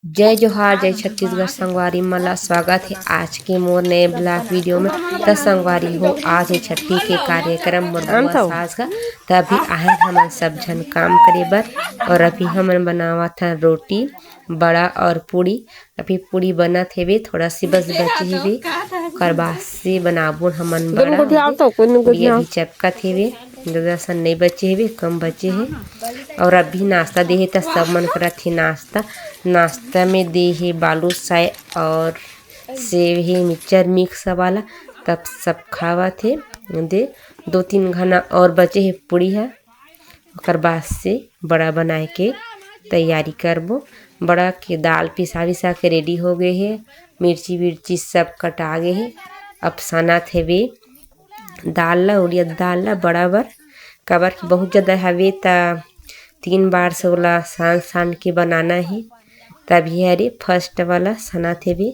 जय जोहार जय छत्तीसगढ़ संगवारी मला स्वागत है आज के मोर नए ब्लॉग वीडियो में। त संगवारी हो आज है छठी के कार्यक्रम मोर सास का तभी आए हमन सब झन काम करे बर और अभी हमन बनावत हन रोटी बड़ा और पूड़ी। अभी पूड़ी बनत हेवे थोड़ा सी बस बची हेवे ओकर बाद से बनाबो हमन बड़ा पूड़ी अभी चपकत हेवे दादा सन नहीं बचे हेवे कम बचे है और अभी नाश्ता दे त सब मन करत हे नाश्ता में दे है बालू साय और सेव है मिक्सचर मिक्स वाला तब सब खावत है दे 2-3 घना और बचे है पूड़ी है ओकर बाद से बड़ा बनाए के तैयारी करबो। बड़ा के दाल पिसा विसा के रेडी हो गए है मिर्ची विर्ची सब कटा गए है। अब सनत हेवे दाल ला उड़िया दाल ला बराबर कबर की बहुत ज़्यादा हवे ता 3 बार से ओला सान के बनाना है तभी अरे फर्स्ट वाला सना थे भी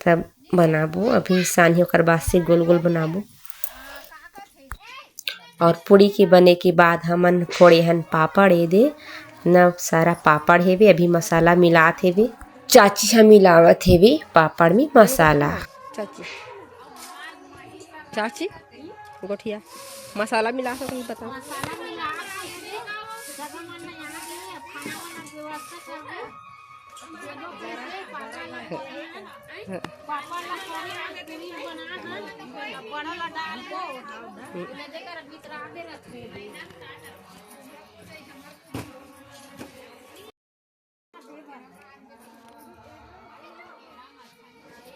तब बनाबो। अभी सानी ओकर बाद से गोल गोल बनाबो और पूड़ी के बने के बाद हमन फोड़े हन पापड़ ए दे न सारा पापड़ हेवे अभी मसाला मिलात हेवे चाची हम मिलावत हेवे पापड़ में मसाला। चाची चाची गोठिया मसाला मिला सकती बताओ।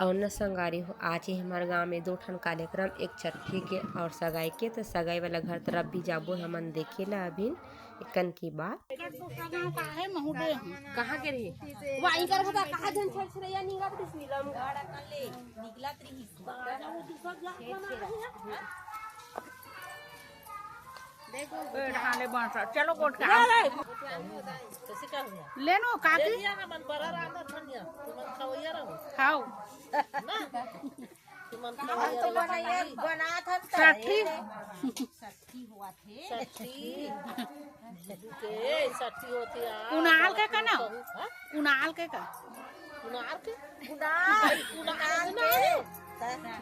और न संगारी हो आज ही हमारे गांव में 2 ठन कार्यक्रम एक छठी के और सगाई के तो सगाई वाला घर तरफ भी जाबो हमन देखे ला अभी एकन की बात कहाँ के रही वाई कर होता कहाँ जन छरछरैया निगत दिस नीलम गाड़ा कले निकलत रही देखो ढाले बांसा चलो कोट का ले नो काकी मन पर रांदा ठंडिया तुम खवैया रहो खाओ तुम खवैया बना था साठी हुआ थे साठी होती है कुनाल के का ना कुनाल के का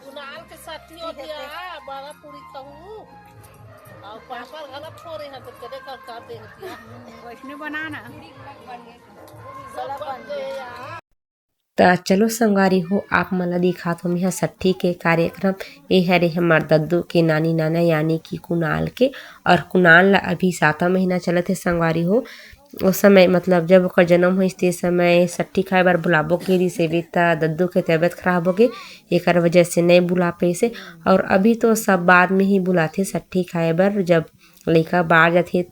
कुनाल के साठी होती है बड़ा पूरी कहूँ और पापड़ गलत छोड़े हैं तो कदे कर दे वैष्णो बनाना तो चलो संगारी हो आप मला दिखात हो यहाँ छठी के कार्यक्रम ये हरे हमार दद्दू के नानी नाना यानी कि कुनाल के और कुनाल ला अभी 7वां महीना चलत है संगवारी हो। उस समय मतलब जब ओकर जन्म हुई ते समय छठी खाए बार बुलाबो के रही से ता दद्दू के तबीयत खराब हो गई एक वजह से नहीं बुला पे से और अभी तो सब बाद में ही बुलाते छठी खाए बार जब लड़का बाहर जाते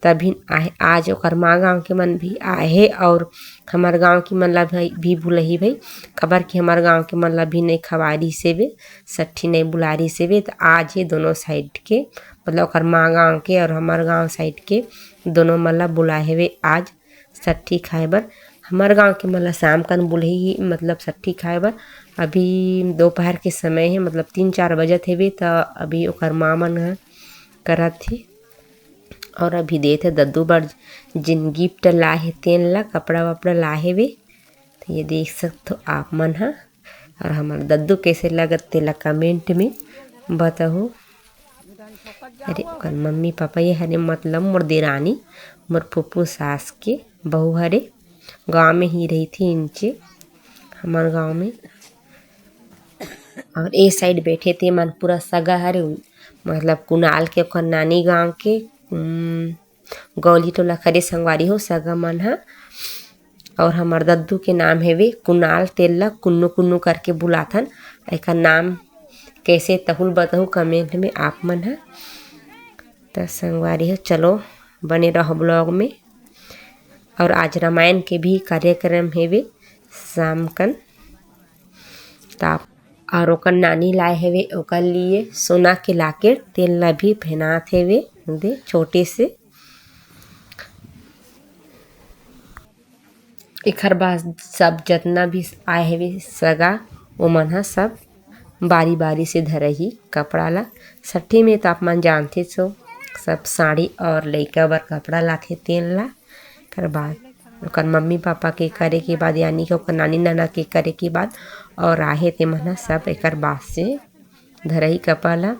तभी आए आज ओकर माँ गाँव के मन भी आए है और हमार गांव की मन ला भी बुलही भाई खबर कि हमार गांव के मन ला भी नहीं खवारी से वे छठी नहीं बुलारी से वे तो आज ये दोनों साइड के मतलब ओकर माँ गाँव के और हमार गाँव साइड के दोनों मन ला बुलाए हुए आज छठी खाए बर। हमार गांव के मन ला शाम कन बुलही मतलब छठी खाए बर अभी दोपहर के समय है मतलब 3-4 बजत हेवे तो अभी ओकर माँ मन करत थे और अभी देते दद्दू बर जिन गिफ्ट लाए तेन ला कपड़ा वपड़ा लाए वे तो ये देख सकते हो आप मन हा और हमारे दद्दू कैसे लगत तेला कमेंट में बताओ। अरे ओकर मम्मी पापा ये हरे मतलब मोर देरानी मोर फूफू सास के बहू हरे गांव में ही रही थी इनचे हमारे गांव में और ए साइड बैठे थे मन पूरा सगा हरे मतलब कुनाल के ओकर नानी गांव के गौली टोला खरे संगवारी हो सगा मन हा और हमार दद्दू के नाम है वे कुनाल तेल कुन्नू कुन्नू करके बुलाथन एक नाम कैसे तहुल बताओ कमेंट में आप मन है तो संगवारी हो। चलो बने रहो ब्लॉग में और आज रामायण के भी कार्यक्रम है वे शाम कन ताप और ओकर नानी लाए हेवे ओकर लिए सोना के लाकेट तेल ला भी पहनात हेवे दे छोटे से एकर बाद सब जितना भी आए हेवे सगा वो मन हा सब बारी बारी से धरही कपड़ा ला छठी में तो आप मन जानते सो सब साड़ी और लइका बर कपड़ा लाथे तेल ला कर बाद ओकर मम्मी पापा के करे के बाद यानी कि ओकर नानी नाना के करे के बाद और आहे ते मन सब एकर बात से धरही कपाला।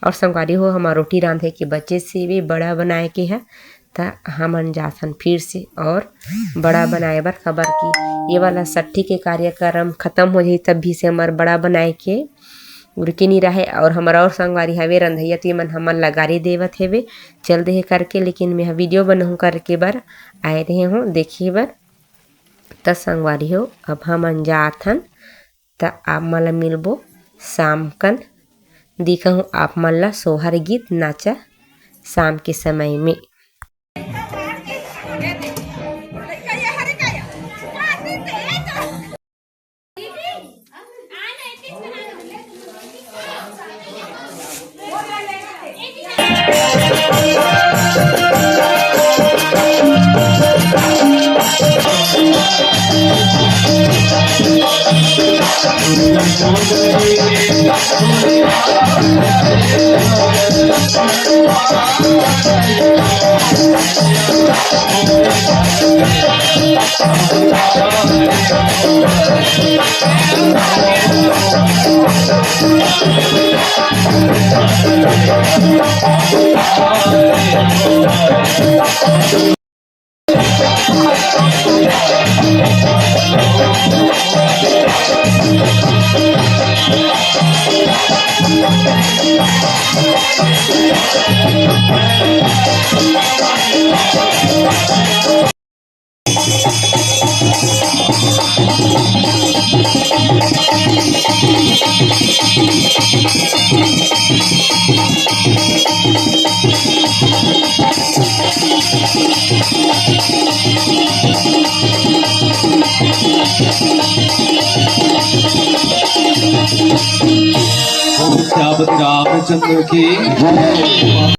और संगवारी हो हमार रोटी रांधे के बच्चे से भी बड़ा बनाए के है त हमन जाथन फिर से और बड़ा बनाए बर खबर की ये वाला सट्ठी के कार्यक्रम खत्म हो जाही तब भी से हमार बड़ा बनाए के उड़के नहीं रहे। और हमारा और संगवारी हवे रंधैया ते मन हमन लगारी देवत हेवे चल दे करके, लेकिन मैं वीडियो बनहूँ करके बर आए रहे हूँ देखे बर। त संगवारी हो अब हमन जाथन त आप मन ला मिलबो शाम कन, दिखहूँ आप मन ला सोहर गीत नाचा शाम के समय में। रामचंद्र की